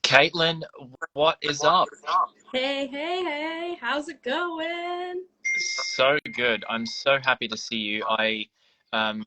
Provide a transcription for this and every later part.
Caitlin, what is up? Hey, hey, hey, how's it going? So good. I'm so happy to see you. Um,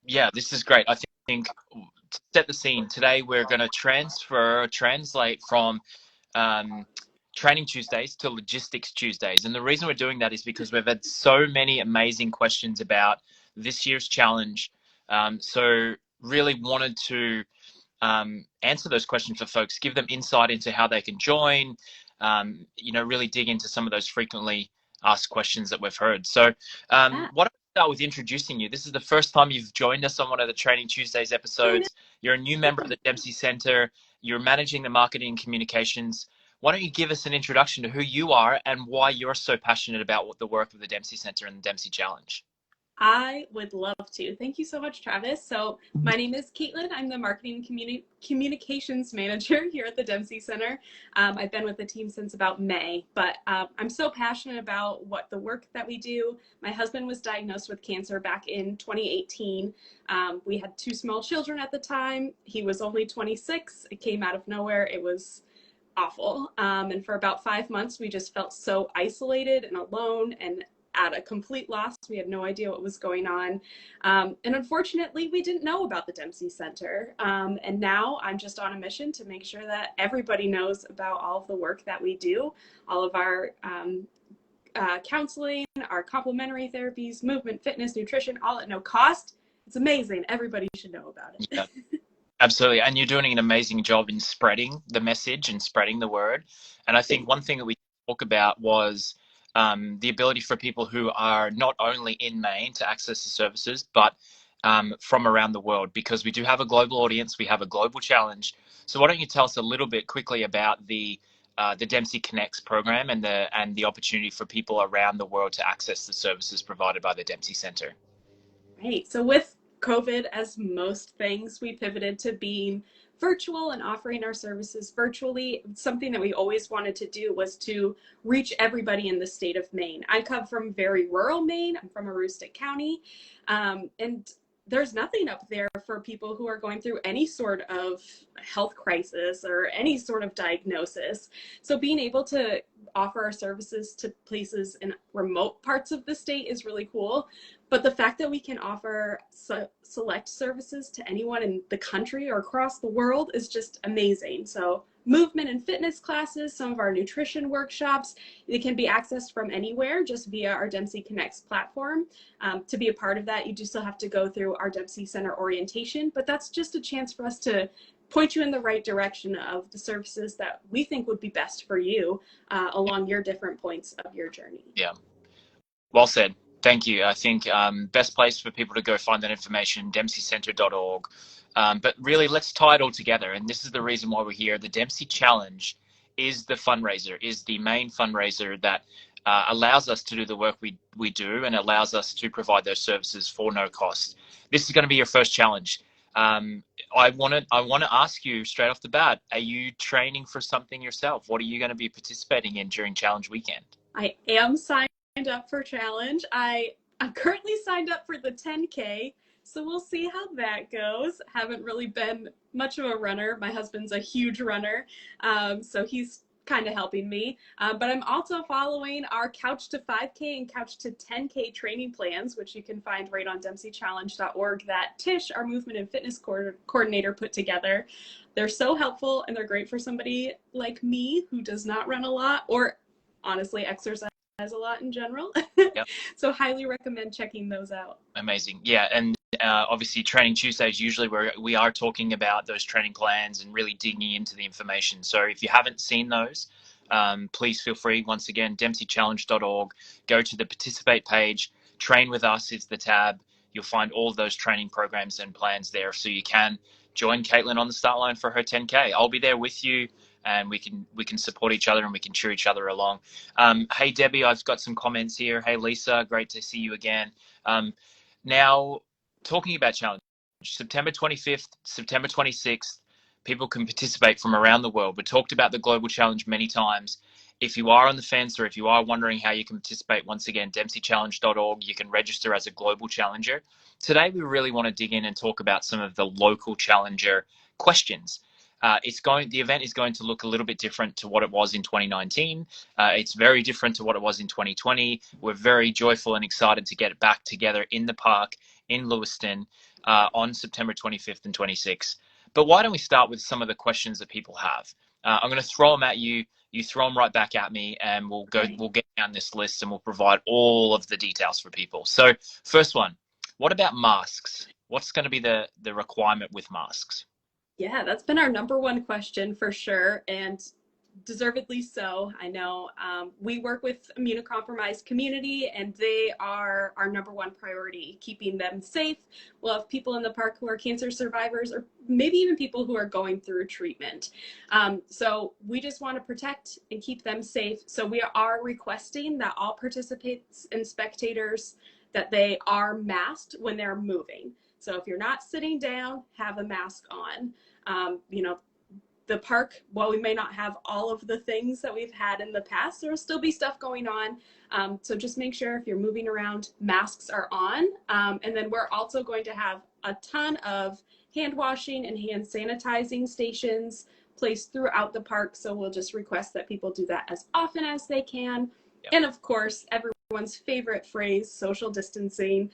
yeah, this is great. I think to set the scene, today we're going to translate from um, Training Tuesdays to Logistics Tuesdays. And the reason we're doing that is because we've had so many amazing questions about this year's challenge. So really wanted to answer those questions for folks, give them insight into how they can join, really dig into some of those frequently asked questions that we've heard. So Yeah, what I start with introducing you. This is the first time you've joined us on one of the Training Tuesdays episodes. You're a new member of the Dempsey Center. You're managing the marketing and communications. Why don't you give us an introduction to who you are and why you're so passionate about what the work of the Dempsey Center and the Dempsey Challenge? I would love to. Thank you so much, Travis. So, my name is Caitlin. I'm the marketing and communications manager here at the Dempsey Center. I've been with the team since about May, but I'm so passionate about what the work that we do. My husband was diagnosed with cancer back in 2018. We had two small children at the time. He was only 26. It came out of nowhere. It was awful. And for about 5 months, we just felt so isolated and alone and at a complete loss. We had no idea what was going on. And unfortunately, we didn't know about the Dempsey Center. And now I'm just on a mission to make sure that everybody knows about all of the work that we do, all of our counseling, our complementary therapies, movement, fitness, nutrition, all at no cost. It's amazing. Everybody should know about Yeah. it. Absolutely. And you're doing an amazing job in spreading the message and spreading the word. And I think Thank one thing that we talk about was the ability for people who are not only in Maine to access the services, but from around the world, because we do have a global audience, we have a global challenge. So why don't you tell us a little bit quickly about the Dempsey Connects program and the opportunity for people around the world to access the services provided by the Dempsey Center? Right. So with COVID, as most things, we pivoted to being virtual and offering our services virtually. Something that we always wanted to do was to reach everybody in the state of Maine. I come from very rural Maine. I'm from Aroostook County. And there's nothing up there for people who are going through any sort of health crisis or any sort of diagnosis. So being able to offer our services to places in remote parts of the state is really cool. But the fact that we can offer select services to anyone in the country or across the world is just amazing. So movement and fitness classes, some of our nutrition workshops, they can be accessed from anywhere just via our Dempsey Connects platform. To be a part of that, you do still have to go through our Dempsey Center orientation, but that's just a chance for us to point you in the right direction of the services that we think would be best for you along your different points of your journey. Yeah. Well said. Thank you. I think best place for people to go find that information, dempseycenter.org. But really, let's tie it all together. And this is the reason why we're here. The Dempsey Challenge is the fundraiser, is the main fundraiser that allows us to do the work we do and allows us to provide those services for no cost. This is going to be your first challenge. I want to ask you straight off the bat, are you training for something yourself? What are you going to be participating in during Challenge Weekend? I am signed up for challenge. I'm currently signed up for the 10K, so we'll see how that goes. Haven't really been much of a runner. My husband's a huge runner, so he's kind of helping me. But I'm also following our Couch to 5K and Couch to 10K training plans, which you can find right on dempseychallenge.org that Tish, our movement and fitness coordinator, put together. They're so helpful and they're great for somebody like me who does not run a lot or honestly exercise a lot in general. Yep. So highly recommend checking those out. Amazing. Yeah. And obviously Training Tuesdays, usually where we are talking about those training plans and really digging into the information. So if you haven't seen those, please feel free. Once again, dempseychallenge.org, go to the participate page, train with us is the tab. You'll find all those training programs and plans there. So you can join Caitlin on the start line for her 10K. I'll be there with you and we can support each other and we can cheer each other along. Hey, Debbie, I've got some comments here. Hey, Lisa, great to see you again. Now, talking about challenge, September 25th, September 26th, people can participate from around the world. We talked about the global challenge many times. If you are on the fence or if you are wondering how you can participate, once again, dempseychallenge.org, you can register as a global challenger. Today, we really want to dig in and talk about some of the local challenger questions. The event is going to look a little bit different to what it was in 2019. It's very different to what it was in 2020. We're very joyful and excited to get it back together in the park in Lewiston on September 25th and 26th. But why don't we start with some of the questions that people have? I'm going to throw them at you. You throw them right back at me, and we'll go. Okay. We'll get down this list, and we'll provide all of the details for people. So, first one: what about masks? What's going to be the requirement with masks? Yeah, that's been our number one question for sure, and deservedly so. I know we work with immunocompromised community, and they are our number one priority, keeping them safe. We'll have people in the park who are cancer survivors, or maybe even people who are going through treatment. So we just want to protect and keep them safe. So we are requesting that all participants and spectators that they are masked when they're moving. So if you're not sitting down, have a mask on. You know, the park, while we may not have all of the things that we've had in the past, there will still be stuff going on. So just make sure if you're moving around, masks are on. And then we're also going to have a ton of hand washing and hand sanitizing stations placed throughout the park. So we'll just request that people do that as often as they can. Yep. And of course, everyone's favorite phrase, social distancing.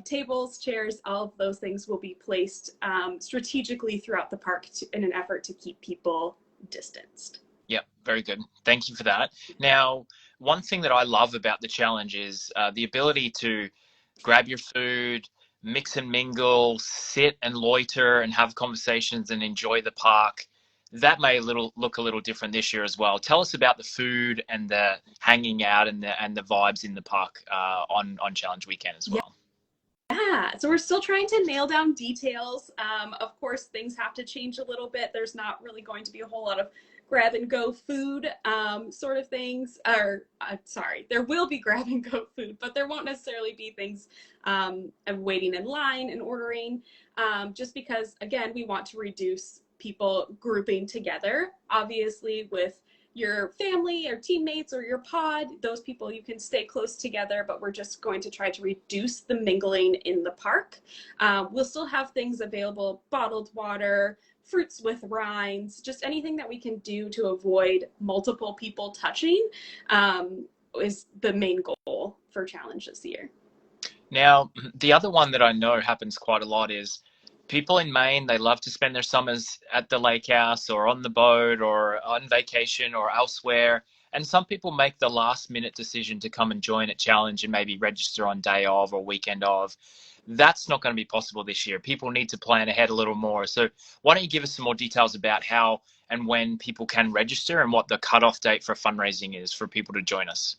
Tables, chairs, all of those things will be placed strategically throughout the park in an effort to keep people distanced. Yep, very good. Thank you for that. Now, one thing that I love about the challenge is the ability to grab your food, mix and mingle, sit and loiter and have conversations and enjoy the park. That may look a little different this year as well. Tell us about the food and the hanging out and the vibes in the park on challenge weekend as well. Yeah, so we're still trying to nail down details. Of course, things have to change a little bit. There's not really going to be a whole lot of grab and go food sort of things. Or sorry, there will be grab and go food, but there won't necessarily be things of waiting in line and ordering. Just because, again, we want to reduce people grouping together. Obviously, with your family or teammates or your pod, those people, you can stay close together, but we're just going to try to reduce the mingling in the park. We'll still have things available, bottled water, fruits with rinds, just anything that we can do to avoid multiple people touching is the main goal for challenge this year. Now, the other one that I know happens quite a lot is people in Maine, they love to spend their summers at the lake house or on the boat or on vacation or elsewhere. And some people make the last minute decision to come and join at Challenge and maybe register on day of or weekend of. That's not going to be possible this year. People need to plan ahead a little more. So why don't you give us some more details about how and when people can register and what the cutoff date for fundraising is for people to join us?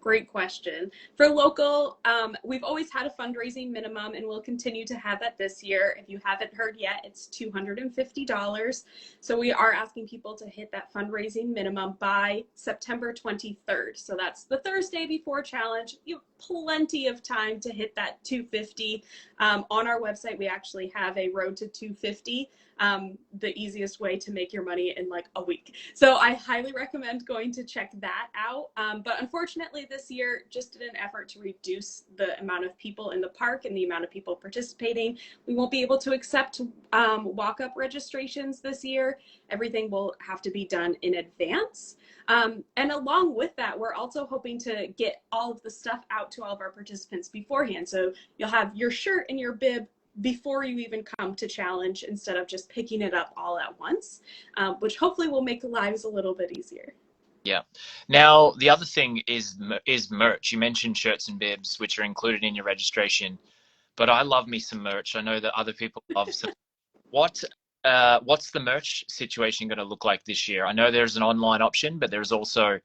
Great question. For local, we've always had a fundraising minimum and we'll continue to have that this year. If you haven't heard yet, it's $250. So we are asking people to hit that fundraising minimum by September 23rd. So that's the Thursday before challenge. You have plenty of time to hit that 250. On our website, we actually have a road to 250. The easiest way to make your money in like a week. So I highly recommend going to check that out. But unfortunately this year, just in an effort to reduce the amount of people in the park and the amount of people participating, we won't be able to accept walk-up registrations this year. Everything will have to be done in advance. And along with that, we're also hoping to get all of the stuff out to all of our participants beforehand. So you'll have your shirt and your bib before you even come to challenge instead of just picking it up all at once, which hopefully will make lives a little bit easier. Yeah. Now, the other thing is merch. You mentioned shirts and bibs, which are included in your registration, but I love me some merch. I know that other people love some. What's the merch situation going to look like this year? I know there's an online option, but there's also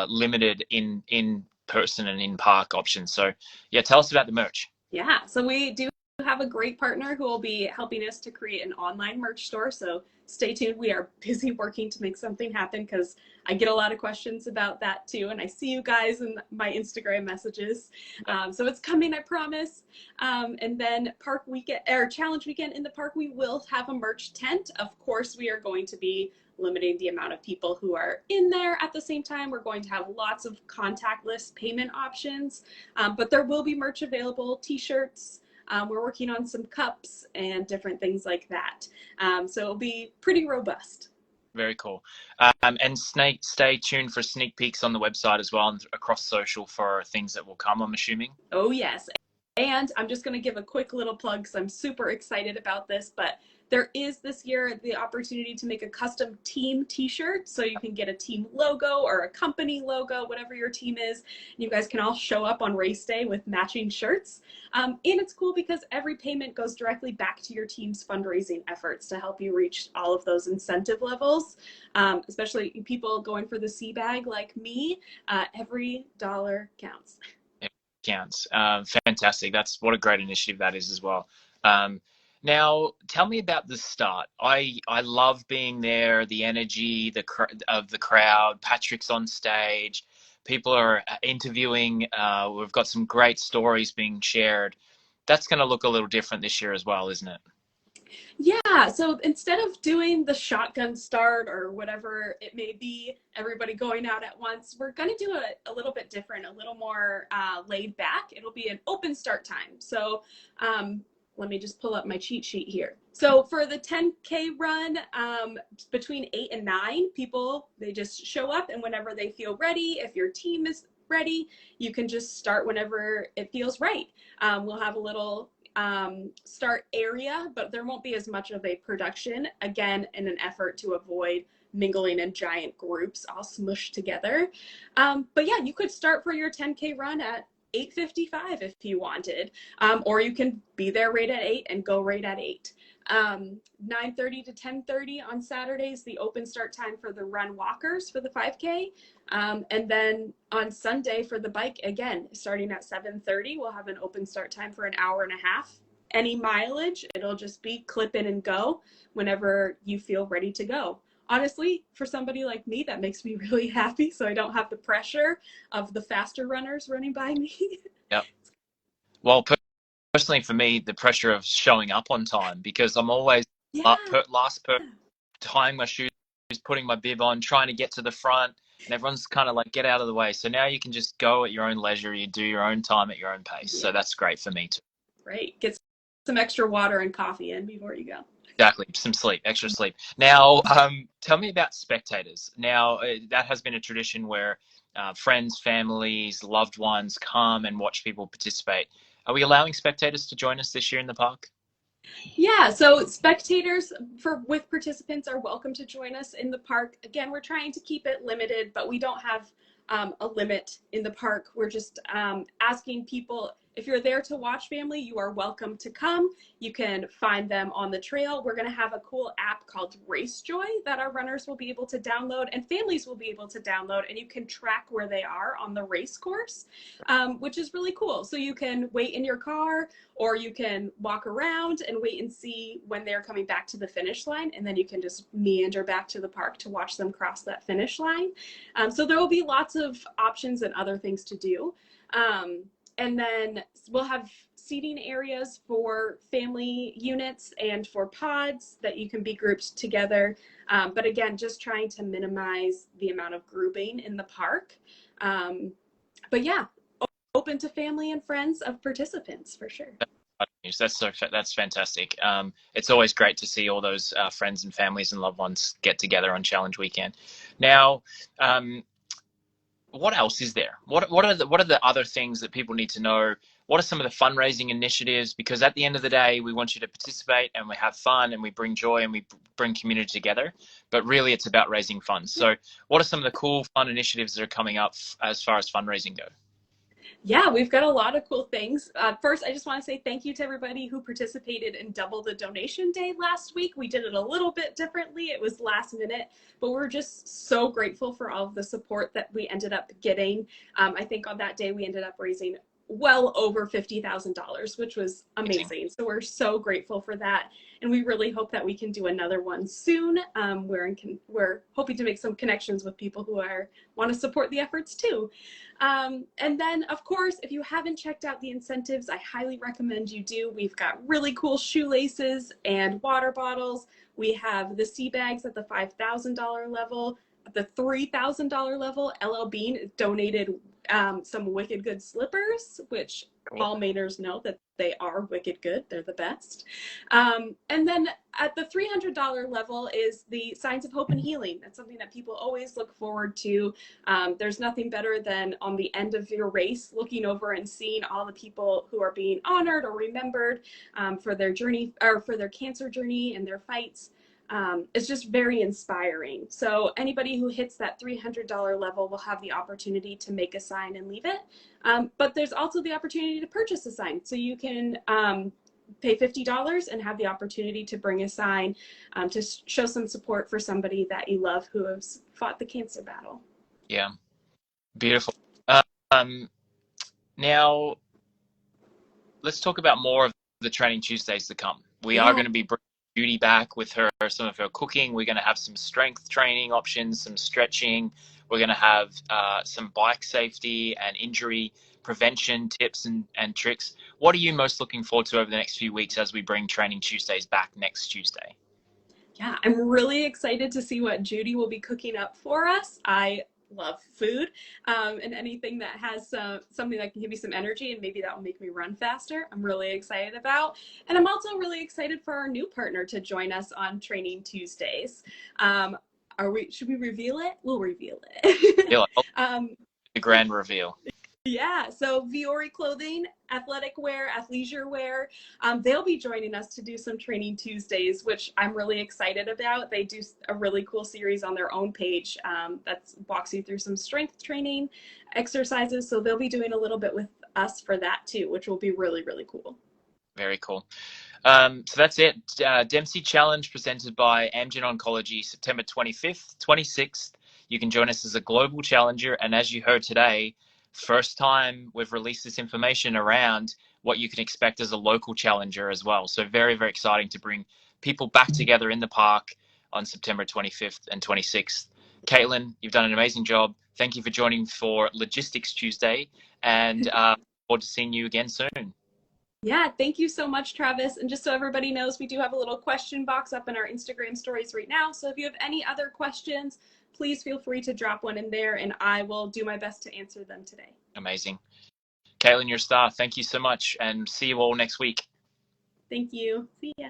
limited in person and in park options. So yeah, tell us about the merch. Yeah, so we do have a great partner who will be helping us to create an online merch store. So stay tuned. We are busy working to make something happen because I get a lot of questions about that too. And I see you guys in my Instagram messages. So it's coming, I promise. And then park weekend or challenge weekend in the park, we will have a merch tent. Of course, we are going to be limiting the amount of people who are in there at the same time. We're going to have lots of contactless payment options, but there will be merch available, t-shirts, We're working on some cups and different things like that. So it'll be pretty robust. Very cool. And stay tuned for sneak peeks on the website as well and across social for things that will come, I'm assuming. Oh, yes. And I'm just going to give a quick little plug because I'm super excited about this, but there is this year the opportunity to make a custom team t-shirt. So you can get a team logo or a company logo, whatever your team is. You guys can all show up on race day with matching shirts. And it's cool because every payment goes directly back to your team's fundraising efforts to help you reach all of those incentive levels, especially people going for the sea bag like me. Every dollar counts. Counts. Fantastic. That's what a great initiative that is as well. Now, tell me about the start. I love being there, the energy of the crowd. Patrick's on stage. People are interviewing. We've got some great stories being shared. That's going to look a little different this year as well, isn't it? Yeah, so instead of doing the shotgun start or whatever it may be, everybody going out at once, we're going to do it a little bit different, a little more laid back. It'll be an open start time. So let me just pull up my cheat sheet here. So for the 10K run, between 8 and 9, people, they just show up, and whenever they feel ready, if your team is ready, you can just start whenever it feels right. We'll have a little start area, but there won't be as much of a production, again, in an effort to avoid mingling in giant groups all smushed together. But yeah, you could start for your 10K run at 8:55 if you wanted, or you can be there right at 8 and go right at 8. 9:30 to 10:30 on Saturdays, the open start time for the run walkers for the 5K. And then on Sunday for the bike, again, starting at 7:30, we'll have an open start time for an hour and a half. Any mileage, it'll just be clip in and go whenever you feel ready to go. Honestly, for somebody like me, that makes me really happy, so I don't have the pressure of the faster runners running by me. Yep. Well, personally for me, the pressure of showing up on time, because I'm always Yeah. last person, tying my shoes, putting my bib on, trying to get to the front, and everyone's kind of like, get out of the way. So now you can just go at your own leisure. You do your own time at your own pace. Yeah. So that's great for me too. Right. Get some extra water and coffee in before you go. Exactly. Some sleep, extra sleep. Now, tell me about Spectators. Now, that has been a tradition where friends, families, loved ones come and watch people participate. Are we allowing spectators to join us this year in the park? Yeah, so spectators with participants are welcome to join us in the park. Again, we're trying to keep it limited, but we don't have a limit in the park. We're just asking people, if you're there to watch family, you are welcome to come. You can find them on the trail. We're going to have a cool app called Race Joy that our runners will be able to download and families will be able to download, and you can track where they are on the race course, which is really cool. So you can wait in your car, or you can walk around and wait and see when they're coming back to the finish line, and then you can just meander back to the park to watch them cross that finish line. So there will be lots of options and other things to do. And then we'll have seating areas for family units and for pods that you can be grouped together. But again, just trying to minimize the amount of grouping in the park. But yeah, open to family and friends of participants for sure. That's fantastic. It's always great to see all those friends and families and loved ones get together on Challenge Weekend. Now, what else is there? What are the other things that people need to know? What are some of the fundraising initiatives? Because at the end of the day, we want you to participate and we have fun and we bring joy and we bring community together. But really, it's about raising funds. So what are some of the cool, fun initiatives that are coming up as far as fundraising go? Yeah, we've got a lot of cool things. First, I just want to say thank you to everybody who participated in Double the Donation Day last week. We did it a little bit differently. It was last minute, but we're just so grateful for all of the support that we ended up getting. I think on that day, we ended up raising well over $50,000, which was amazing. So we're so grateful for that. And we really hope that we can do another one soon. We're hoping to make some connections with people who want to support the efforts too. And then, of course, if you haven't checked out the incentives, I highly recommend you do. We've got really cool shoelaces and water bottles. We have the sea bags at the $5,000 level. At the $3,000 level, LL Bean donated some wicked good slippers, which Cool. all Mainers know that they are wicked good. They're the best. And then at the $300 level is the Signs of Hope and Healing. That's something that people always look forward to. There's nothing better than on the end of your race, looking over and seeing all the people who are being honored or remembered for their journey or for their cancer journey and their fights. It's just very inspiring. So anybody who hits that $300 level will have the opportunity to make a sign and leave it. But there's also the opportunity to purchase a sign. So you can pay $50 and have the opportunity to bring a sign to show some support for somebody that you love who has fought the cancer battle. Yeah, beautiful. Um, Now, let's talk about more of the Training Tuesdays to come. We are Yeah. going to be bringing Judy back with some of her cooking. We're going to have some strength training options, some stretching. We're going to have some bike safety and injury prevention tips and tricks. What are you most looking forward to over the next few weeks as we bring Training Tuesdays back next Tuesday? Yeah, I'm really excited to see what Judy will be cooking up for us. I love food and anything that has something that can give me some energy and maybe that will make me run faster. I'm really excited about. And I'm also really excited for our new partner to join us on Training Tuesdays. Should we reveal it? We'll reveal it. The grand reveal. Yeah, so Viore Clothing, athletic wear, athleisure wear, they'll be joining us to do some Training Tuesdays, which I'm really excited about. They do a really cool series on their own page that walks you through some strength training exercises. So they'll be doing a little bit with us for that too, which will be really, really cool. Very cool. So that's it. Dempsey Challenge presented by Amgen Oncology, September 25th, 26th. You can join us as a global challenger. And as you heard today, first time we've released this information around what you can expect as a local challenger as well. So very, very exciting to bring people back together in the park on September 25th and 26th. Caitlin, you've done an amazing job. Thank you for joining for Logistics Tuesday, and look forward to seeing you again soon. Yeah, thank you so much, Travis. And just so everybody knows, we do have a little question box up in our Instagram stories right now. So if you have any other questions, please feel free to drop one in there and I will do my best to answer them today. Amazing. Caitlin, you're a star. Thank you so much, and see you all next week. Thank you. See ya.